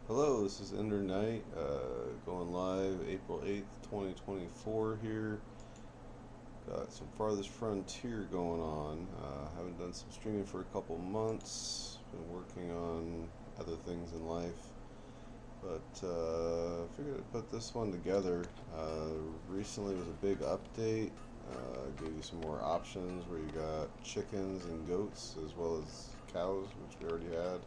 Hello, this is Ender Knight, going live April 8th, 2024 here. Got some Farthest Frontier going on. Haven't done some streaming for a couple months. Been working on other things in life. But figured I'd put this one together. Recently was a big update. Gave you some more options where you got chickens and goats as well as cows, which we already had.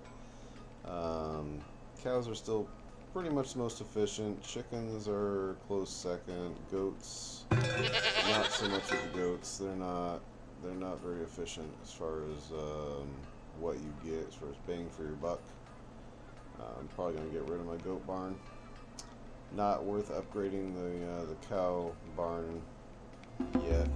Cows are still pretty much the most efficient. Chickens are close second. Goats, not so much with the goats. They're not very efficient as far as what you get as far as bang for your buck. I'm probably gonna get rid of my goat barn. Not worth upgrading the cow barn yet.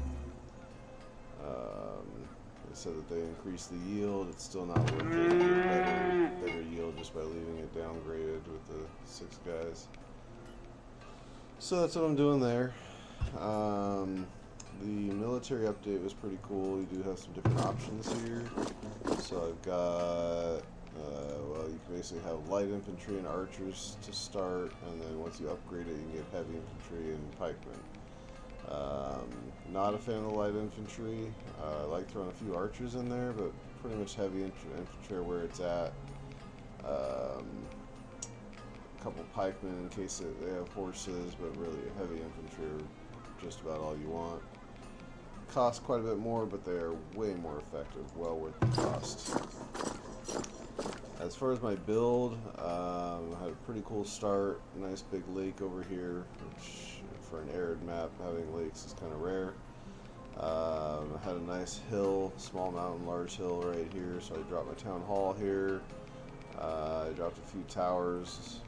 They said that they increase the yield. It's still not worth it. You get better yield just by leaving it downgraded with the 6 guys. So that's what I'm doing there. The military update was pretty cool. You do have some different options here. So I've got, you can basically have light infantry and archers to start, and then once you upgrade it, you can get heavy infantry and pikemen. Not a fan of the light infantry. I like throwing a few archers in there, but pretty much heavy infantry are where it's at. A couple pikemen in case they have horses, but really heavy infantry are just about all you want. Cost quite a bit more, but they are way more effective. Well worth the cost. As far as my build, I had a pretty cool start. Nice big lake over here, which for an arid map, having lakes is kind of rare. I had a nice hill, small mountain, large hill right here, so I dropped my town hall here. I dropped a few towers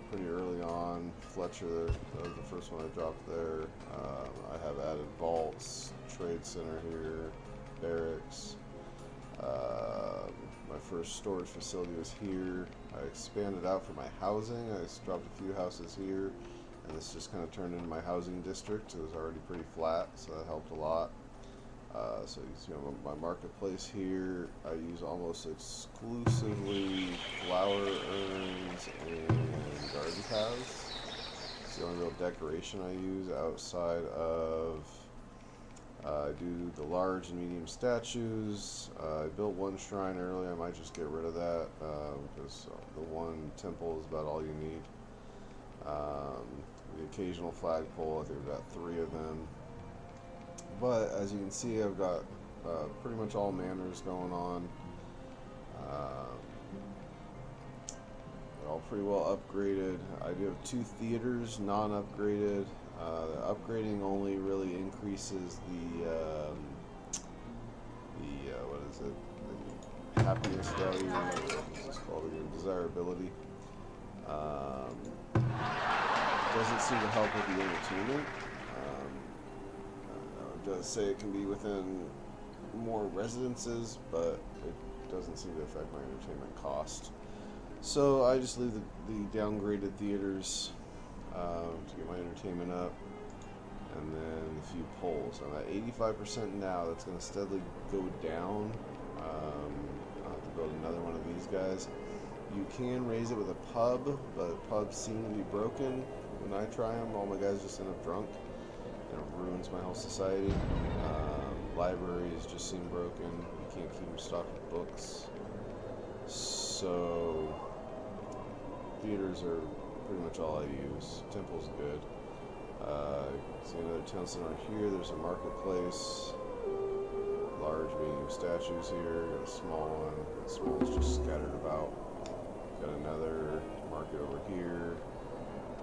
pretty early on. Fletcher, that was the first one I dropped there. I have added vaults, trade center here, barracks. My first storage facility was here. I expanded out for my housing. I just dropped a few houses here, and this just kind of turned into my housing district. It was already pretty flat, so that helped a lot. So you see my marketplace here, I use almost exclusively flower urns and garden paths. It's the only real decoration I use outside of I do the large and medium statues. I built one shrine early. I might just get rid of that because the one temple is about all you need. The occasional flagpole, I think I've got 3 of them. But as you can see, I've got pretty much all manors going on. They're all pretty well upgraded. I do have 2 theaters non-upgraded. The upgrading only really increases the what is it? The happiness value. What's it called again? Desirability. Doesn't seem to help with the entertainment. It does say it can be within more residences, but it doesn't seem to affect my entertainment cost. So I just leave the downgraded theaters to get my entertainment up, and then a few poles. I'm at 85% now. That's going to steadily go down. I'll have to build another one of these guys. You can raise it with a pub, but pubs seem to be broken. When I try them, all my guys just end up drunk, and it ruins my whole society. Libraries just seem broken. You can't keep them stocked with books. So theaters are pretty much all I use. Temple's good. See another town center here. There's a marketplace. Large, medium statues here. Got a small one. The small is just scattered about. Got another market over here.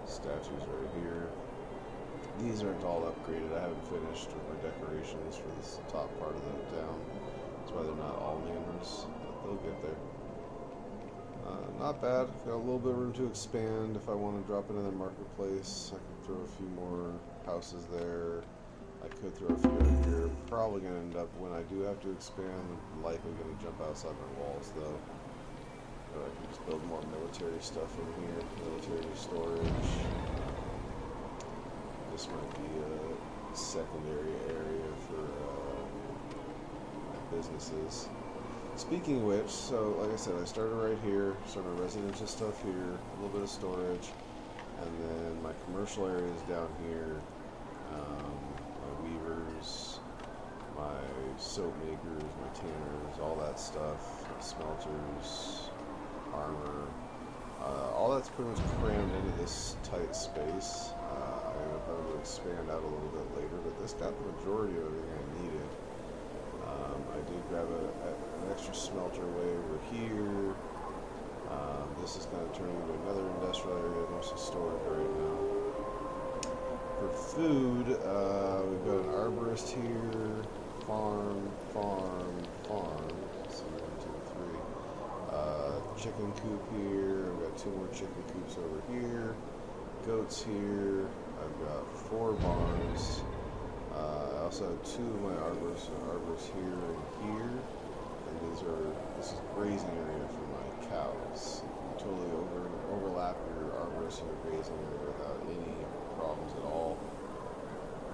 Statues right here. These aren't all upgraded. I haven't finished with my decorations for this top part of the town. That's why they're not all manors, but they'll get there. Not bad. Got a little bit of room to expand if I want to drop another marketplace. I could throw a few more houses there. I could throw a few out here. Probably going to end up, when I do have to expand, likely going to jump outside my walls though. Or I can just build more military stuff in here. Military storage. This might be a secondary area for businesses. Speaking of which, so like I said, I started right here, started my residential stuff here, a little bit of storage, and then my commercial area is down here. My weavers, my soap makers, my tanners, all that stuff, smelters, armor, all that's pretty much crammed into this tight space. I ended up having to expand out a little bit later, but this got the majority of everything I needed. I did grab an extra smelter way over here. This is kind of turning into another industrial area, mostly storage right now. For food, we've got an arborist here, farm. Let's see, 1, 2, 3. Chicken coop here. I've got 2 more chicken coops over here. Goats here. I've got 4 barns. I also have 2 of my arbors here and here. And this is grazing area for my cows. You can totally overlap your arborist and your grazing area without any problems at all.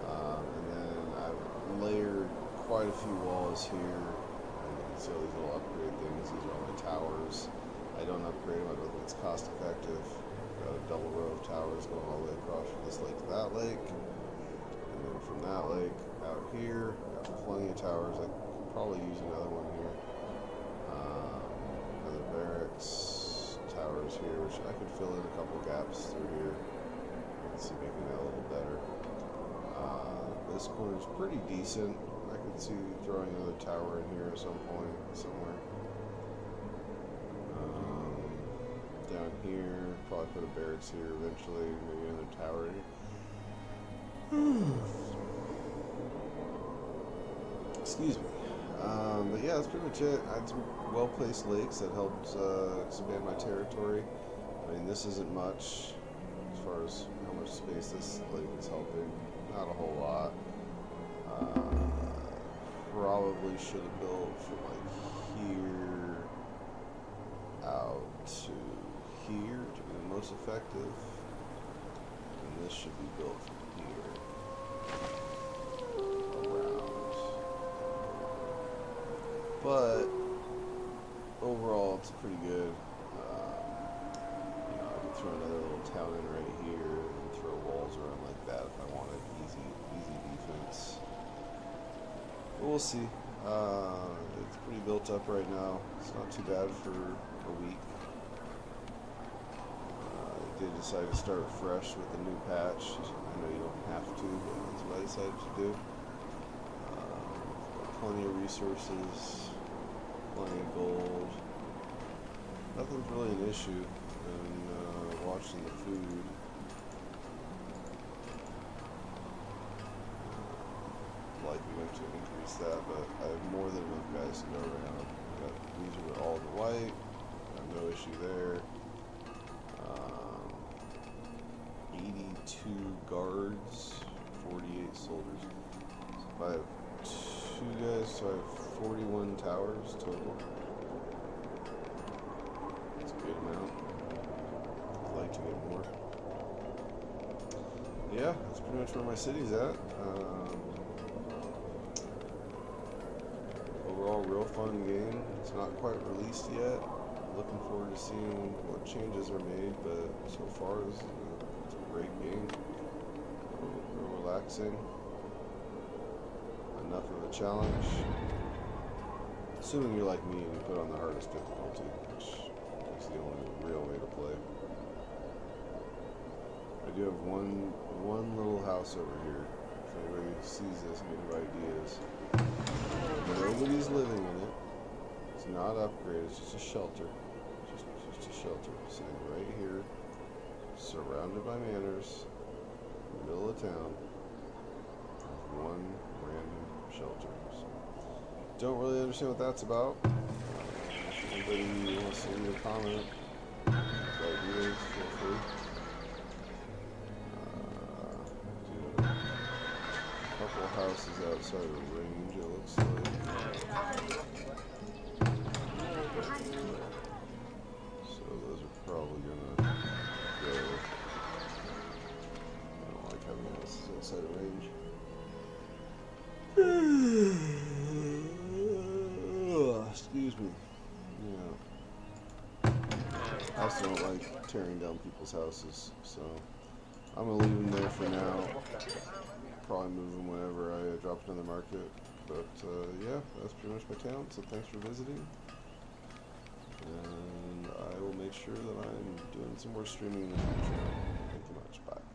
And then I've layered quite a few walls here. And you can see all these little upgrade things. These are all my towers. I don't upgrade them. I don't think it's cost effective. Got a double row of towers going all the way across from this lake to that lake. And then from that lake out here, got plenty of towers. I could probably use another one here. Another barracks, towers here, which I could fill in a couple gaps through here. Let's see, making that a little better. This corner is pretty decent. I could see throwing another tower in here at some point, somewhere. Down here, probably put a barracks here eventually, maybe another tower here. Excuse me. But yeah, that's pretty much it. I had some well-placed lakes that helped expand my territory. I mean, this isn't much as far as how much space this lake is helping. Not a whole lot. Probably should have built from like here out to here to be the most effective. And this should be built from here around. But overall, it's pretty good. I could throw another little town in right here and throw walls around like that if I wanted easy defense. But we'll see. It's pretty built up right now. It's not too bad for a week. I did decide to start fresh with a new patch. I know you don't have to, but that's what I decided to do. Plenty of resources, plenty of gold. Nothing's really an issue. And watching the food. Likely going to increase that, but I have more than enough guys to go around. These are all the white. No issue there. 82 guards, 48 soldiers. So if I have 2 guys, so I have 41 towers total. That's a good amount. I'd like to get more. Yeah, that's pretty much where my city's at. Overall, real fun game. It's not quite released yet. Looking forward to seeing what changes are made, but so far it's a great game. Real relaxing. Enough of a challenge. Assuming you're like me and you put on the hardest difficulty, which is the only real way to play. I do have one little house over here. If anybody sees this and any ideas. Nobody's living in it. It's not upgraded, it's just a shelter. Just a shelter sitting right here, surrounded by manors, in the middle of town. One random shelter. So, don't really understand what that's about. If anybody wants to leave a comment, ideas, feel free. Do a couple of houses outside of the range, it looks like. So those are probably gonna go. I don't like having houses outside of range. Excuse me. don't like tearing down people's houses, so I'm gonna leave them there for now. Probably move them whenever I drop it in the market. But yeah, that's pretty much my town. So thanks for visiting, and I will make sure that I'm doing some more streaming in the future. Thank you much. Bye.